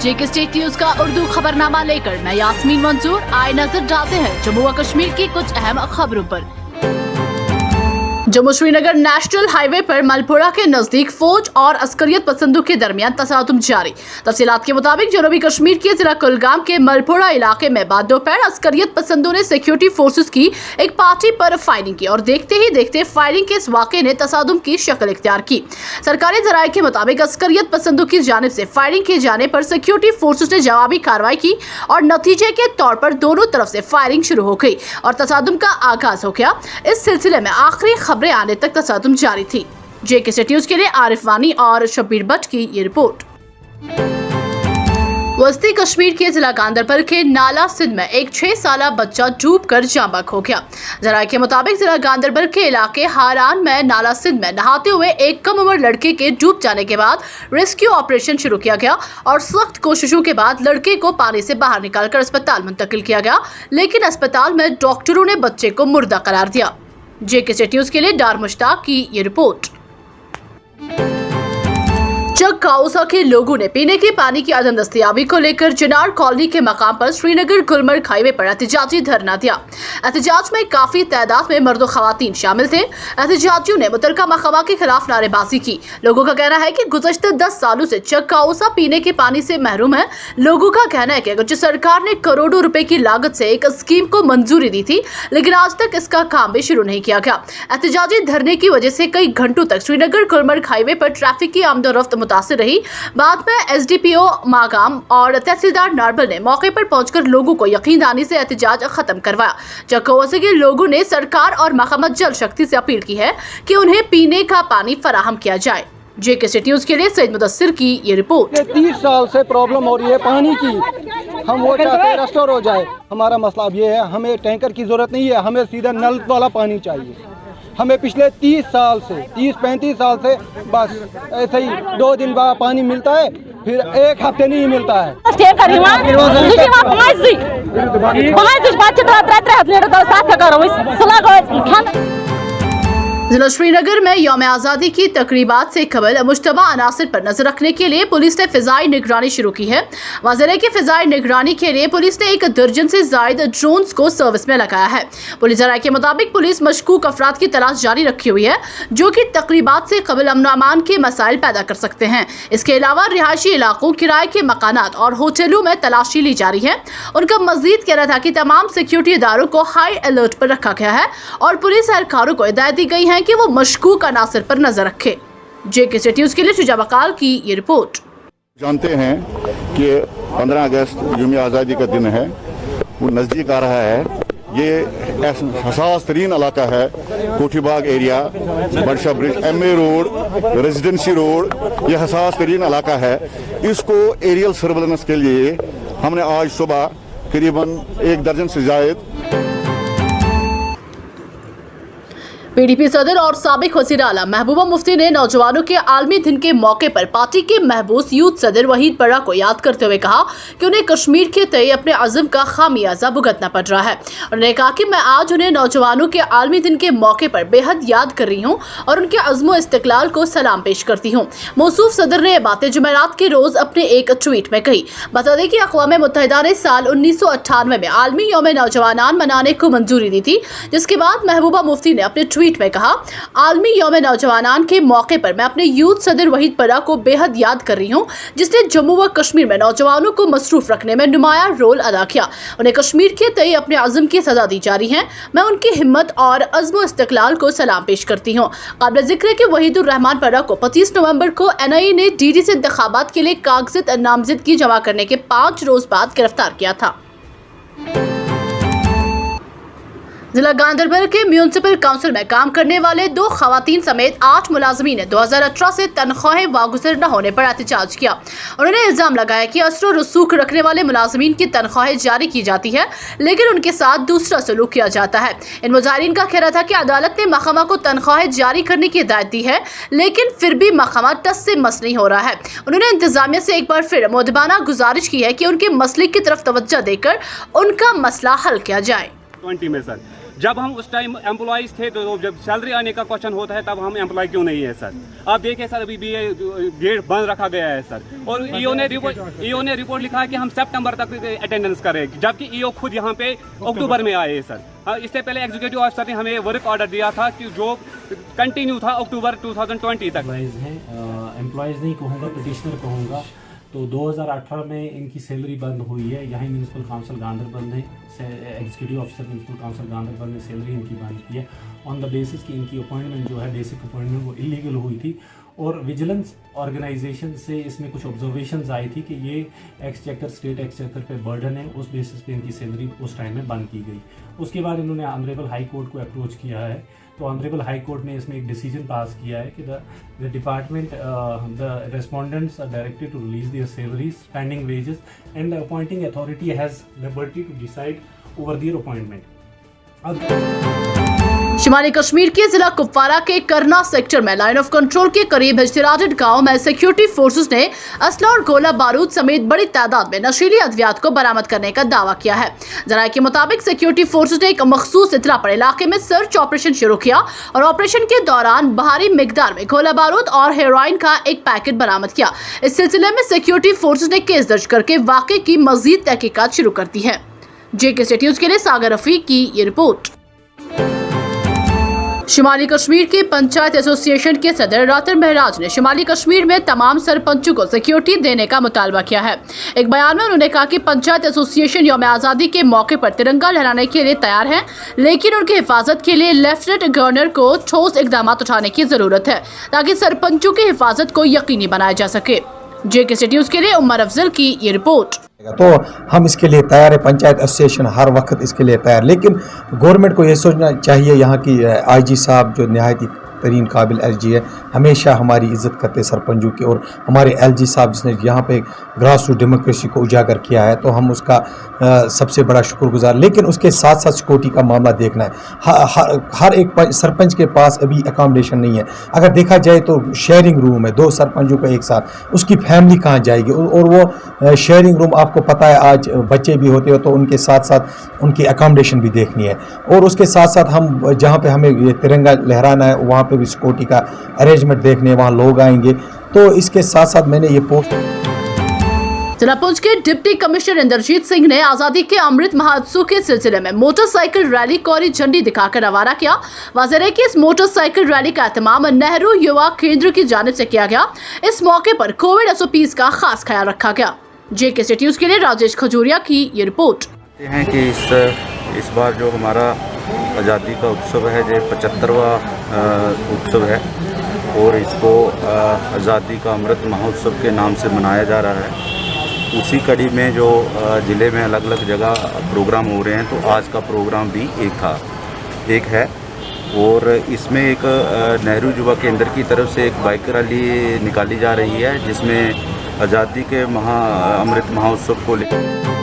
जेके state news का उर्दू खबरनामा लेकर मैं यास्मीन मंजूर आए नजर डालते हैं जम्मू व कश्मीर की कुछ अहम खबरों पर। जम्मू श्रीनगर नेशनल हाईवे पर मलपुरा के नजदीक फौज और अस्करियत पसंदों के दरमियान तसादुम जारी। तफसीलात के मुताबिक जनूबी कश्मीर के जिला कुलगाम के मलपुरा इलाके में बाद दोपहर अस्करियत पसंदों ने सिक्योरिटी फोर्सेस की एक पार्टी पर फायरिंग की और देखते ही देखते फायरिंग के इस वाक़े ने तसादुम की शक्ल इख्तियार की। सरकारी जराये के मुताबिक अस्करियत पसंदों की जानिब से फायरिंग किए जाने पर सिक्योरिटी फोर्सेस ने जवाबी कार्रवाई की और नतीजे के तौर पर दोनों तरफ से फायरिंग शुरू हो गई और तसादुम का आगाज हो गया। इस सिलसिले में आखिरी खबरें आने तक तसादुम जारी थी। जेके स्टेट न्यूज के लिए आरिफ वानी और शब्बीर भट्ट की ये रिपोर्ट। वस्ती कश्मीर के जिला गांदरबल के नाला सिंध में एक 6 साला बच्चा डूबकर जाँ बहक हो गया। जराये के मुताबिक जिला गांदरबल के इलाके हारान में नाला सिंध में नहाते हुए एक कम उम्र लड़के के डूब जाने के बाद रेस्क्यू ऑपरेशन शुरू किया गया और सख्त कोशिशों के बाद लड़के को पानी से बाहर निकालकर अस्पताल मुंतकिल किया गया, लेकिन अस्पताल में डॉक्टरों ने बच्चे को मुर्दा करार दिया। जेके स्टेट न्यूज के लिए डार मुश्ताक की ये रिपोर्ट। चक काउसा के लोगों ने पीने के पानी की अदम दस्तयाबी को लेकर चिनार कॉलोनी के मकाम पर श्रीनगर गुलमर्ग हाईवे पर एहतजाजी धरना दिया। एहतजाज में काफी तादाद में मर्द और खवातीन शामिल थे। एहतजाजियों ने मुतलका महकमा के खिलाफ नारेबाजी की। लोगों का कहना है कि गुज़श्ता 10 सालों से चक काउसा पीने के पानी से महरूम है। लोगों का कहना है कि अगरचे सरकार ने करोड़ों रुपए की लागत से एक स्कीम को मंजूरी दी थी, लेकिन आज तक इसका काम भी शुरू नहीं किया गया। एहतजाजी धरने की वजह से कई घंटों तक श्रीनगर गुलमर्ग हाईवे पर ट्रैफिक की आमदोरफ्त मुतासिर रही। बाद में एसडीपीओ मागाम और तहसीलदार नारबल ने मौके पर पहुंचकर लोगों को यकीनदानी से एहतजाज खत्म करवाया। चक्कौसे के लोगों ने सरकार और महकमा जल शक्ति से अपील की है कि उन्हें पीने का पानी फराहम किया जाए। जेके स्टेट न्यूज के लिए सईद मुदस्सिर की ये रिपोर्ट। 30 साल से प्रॉब्लम हो रही है पानी की, हम वो चाहते हैं रेस्टोर हो जाए। हमारा मसला अब ये है, हमें टैंकर की जरूरत नहीं है, हमें सीधा नल वाला पानी चाहिए। हमें पिछले 30 साल से 30-35 साल से बस ऐसे ही 2 दिन बाद पानी मिलता है, फिर 1 हफ्ते नहीं मिलता है। जिला श्रीनगर में यौम आज़ादी की तकरीबात से कबल मुश्तबा अनासर पर नजर रखने के लिए पुलिस ने फिजाई निगरानी शुरू की है। वाज़ेह है कि फिजाई निगरानी के लिए पुलिस ने 1 दर्जन से जायद ड्रोन्स को सर्विस में लगाया है। पुलिस जराये के मुताबिक पुलिस मशकूक अफराद की तलाश जारी रखी हुई है जो कि तकरीबात से कबल अमन अमान के मसाइल पैदा कर सकते हैं। इसके अलावा रिहायशी इलाकों, किराए के मकानात और होटलों में तलाशी ली जा रही है। उनका मजीद कहना था कि तमाम सिक्योरिटी इदारों को हाई अलर्ट पर रखा गया है और पुलिस एहलकारों को हिदायत दी गई है कि वो मशकूक अनासर पर नजर रखे। जेके स्टेट न्यूज के लिए शुजा बकाल की ये रिपोर्ट। जानते हैं कि 15 अगस्त यौम आज़ादी का दिन है, वो नज़दीक आ रहा है। ये हसास तरीन इलाका है, Kothibagh area, Barsha bridge, MA road, residency road, ये हसास तरीन इलाका है। इसको एरियल सर्वेलेंस के लिए हमने आज सुबह करीबन 1 दर्जन से जायद PDP सदर और साबिक वज़ीर आला महबूबा मुफ्ती ने नौजवानों के आलमी दिन के मौके पर पार्टी के महबूस यूथ सदर वहीद पर्रा को याद करते हुए कहा कि उन्हें कश्मीर के तय अपने अज़म का खामियाजा भुगतना पड़ रहा है। उन्होंने कहा कि मैं आज उन्हें नौजवानों के आलमी दिन के मौके पर बेहद याद कर रही हूँ और उनके अज़्म इस्तिक़लाल को सलाम पेश करती हूँ। मौसूफ सदर ने यह बातें जुमेरात के रोज अपने एक ट्वीट में कही। बता दें कि अक़वाम मुत्तहिदा ने साल 1998 में आलमी यौम नौजवानान मनाने को मंजूरी दी थी, जिसके बाद महबूबा मुफ्ती ने अपने ट्वीट में कहा, आलमी यौम नौजवानान के मौके पर मैं अपने यूथ सदर वहीद पर्रा को बेहद याद कर रही हूँ, जिसने जम्मू व कश्मीर में नौजवानों को मसरूफ रखने में नुमाया रोल अदा किया। उन्हें कश्मीर के तय अपने अज़म की सजा दी जा रही है। मैं उनकी हिम्मत और अज़्म इस्तिक़लाल को सलाम पेश करती हूँ। काबिल ज़िक्र है कि वहीदुर रहमान पर्रा को 25 नवंबर को NIA ने DDC इंतखाबात के लिए कागज़ात नामज़दगी जमा करने के 5 रोज बाद गिरफ्तार किया था। जिला गांदरबल के म्यूनसिपल काउंसिल में काम करने वाले 2 खवातीन समेत 8 मुलाजमीन ने 2018 से तनख्वाहें वागुज़र न होने पर एहतजाज किया। उन्होंने इल्जाम लगाया कि असर रसूख रखने वाले मुलाजमीन की तनख्वाहें जारी की जाती है, लेकिन उनके साथ दूसरा सलूक किया जाता है। इन मुजाहिरीन का कहना था कि अदालत ने महकमा को तनख्वाहें जारी करने की हिदायत दी है, लेकिन फिर भी महकमा टस से मस नहीं हो रहा है। उन्होंने इंतजामिया से एक बार फिर मुअद्दबाना गुजारिश की है कि उनके मसले की तरफ तवज्जो देकर उनका मसला हल किया जाए। 20 में सर जब हम उस टाइम एम्प्लॉइज थे तो जब सैलरी आने का क्वेश्चन होता है तब हम एम्प्लॉय क्यों नहीं है सर। आप देखिए सर अभी भी गेट बंद रखा गया है सर, और ईओ ने रिपोर्ट लिखा है कि हम सितंबर तक अटेंडेंस करें, जबकि ईओ खुद यहाँ पे अक्टूबर में आए सर। इससे पहले एग्जीक्यूटिव ऑफिसर ने हमें वर्क ऑर्डर दिया था कि जो कंटिन्यू था अक्टूबर 2020 तक। एम्प्लॉयज़ नहीं कहूँगा, पिटिशनर कहूँगा। तो 2018 में इनकी सैलरी बंद हुई है, यहाँ म्यूनसिपल काउंसिल गांधरबल ने, executive officer municipal council Ganderbal ने सैलरी इनकी बंद की है ऑन द बेसिस कि इनकी अपॉइंटमेंट जो है बेसिक अपॉइंटमेंट वो इलीगल हुई थी। और विजिलेंस ऑर्गेनाइजेशन से इसमें कुछ ऑब्जर्वेशंस आई थी कि ये एक्सचेकर स्टेट एक्सचेकर पे बर्डन है, उस बेसिस पे इनकी सैलरी उस टाइम में बंद की गई। उसके बाद इन्होंने ऑनरेबल हाई कोर्ट को अप्रोच किया है, तो ऑनरेबल हाई कोर्ट ने इसमें एक डिसीजन पास किया है कि the department the respondents are directed to release their salaries, pending wages and the appointing authority has liberty to decide over their appointment. शिमाली कश्मीर के जिला कुपवारा के करना सेक्टर में लाइन ऑफ कंट्रोल के करीब हिजराडेड गांव में सिक्योरिटी फोर्सेस ने असला और गोला बारूद समेत बड़ी तादाद में नशीली अद्वियात को बरामद करने का दावा किया है। जराये के मुताबिक सिक्योरिटी फोर्सेस ने एक मखसूस इत्तला पर इलाके में सर्च ऑपरेशन शुरू किया और ऑपरेशन के दौरान भारी मिकदार में गोला बारूद और हेरोइन का एक पैकेट बरामद किया। इस सिलसिले में सिक्योरिटी फोर्सेस ने केस दर्ज करके वाकये की मजीद तहकीकात शुरू कर दी है। JK स्टेट न्यूज के लिए सागर रफीक की ये रिपोर्ट। शिमाली कश्मीर के पंचायत एसोसिएशन के सदर रातर महराज ने शिमाली कश्मीर में तमाम सरपंचों को सिक्योरिटी देने का मुतालबा किया है। एक बयान में उन्होंने कहा कि पंचायत एसोसिएशन यौम आज़ादी के मौके पर तिरंगा लहराने के लिए तैयार है, लेकिन उनकी हिफाजत के लिए लेफ्टिनेंट गवर्नर को ठोस इकदाम उठाने की जरूरत है ताकि सरपंचों की हिफाजत को यकीनी बनाया जा सके। JK स्टेट न्यूज के लिए उमर अफजल की ये रिपोर्ट। तो हम इसके लिए तैयार है, पंचायत एसोसिएशन हर वक्त इसके लिए तैयार, लेकिन गवर्नमेंट को ये सोचना चाहिए, यहाँ की IG साहब जो नहायत तरीन काबिल LG है, हमेशा हमारी इज़्ज़त करते सरपंचों की, और हमारे LG साहब जिसने यहाँ पे ग्रास रूट डेमोक्रेसी को उजागर किया है, तो हम उसका सबसे बड़ा शुक्रगुजार। लेकिन उसके साथ साथ सिक्योरिटी का मामला देखना है। हर एक सरपंच के पास अभी अकोमोडेशन नहीं है। अगर देखा जाए तो शेयरिंग रूम है 2 सरपंचों का एक साथ, उसकी फैमिली कहाँ जाएगी? और वो शेयरिंग रूम आपको पता है आज बच्चे भी होते हो तो उनके साथ साथ उनकी अकोमोडेशन भी देखनी है। और उसके साथ साथ हम जहाँ पे हमें ये तिरंगा लहराना है वहाँ पे भी सिक्योरिटी का अरेंजमेंट देखने, वहाँ लोग आएंगे। तो इसके साथ साथ मैंने ये पोस्ट जिला पुंछ के डिप्टी कमिश्नर इंद्रजीत सिंह ने आजादी के अमृत महोत्सव के सिलसिले में मोटरसाइकिल रैली को हरी झंडी दिखाकर रवाना किया। वाज़ेह है कि इस मोटरसाइकिल रैली का एहतमाम नेहरू युवा केंद्र की जानिब से किया गया। इस मौके पर कोविड SOPs का खास ख्याल रखा गया। JK स्टेट न्यूज के लिए राजेश खजूरिया की ये रिपोर्ट। हैं कि इस बार जो हमारा आज़ादी का उत्सव है जो 75वां उत्सव है, और इसको आज़ादी का अमृत महोत्सव के नाम से मनाया जा रहा है। उसी कड़ी में जो ज़िले में अलग अलग जगह प्रोग्राम हो रहे हैं, तो आज का प्रोग्राम भी एक है। और इसमें एक नेहरू युवा केंद्र की तरफ से एक बाइक रैली निकाली जा रही है, जिसमें आज़ादी के अमृत महोत्सव को लेकर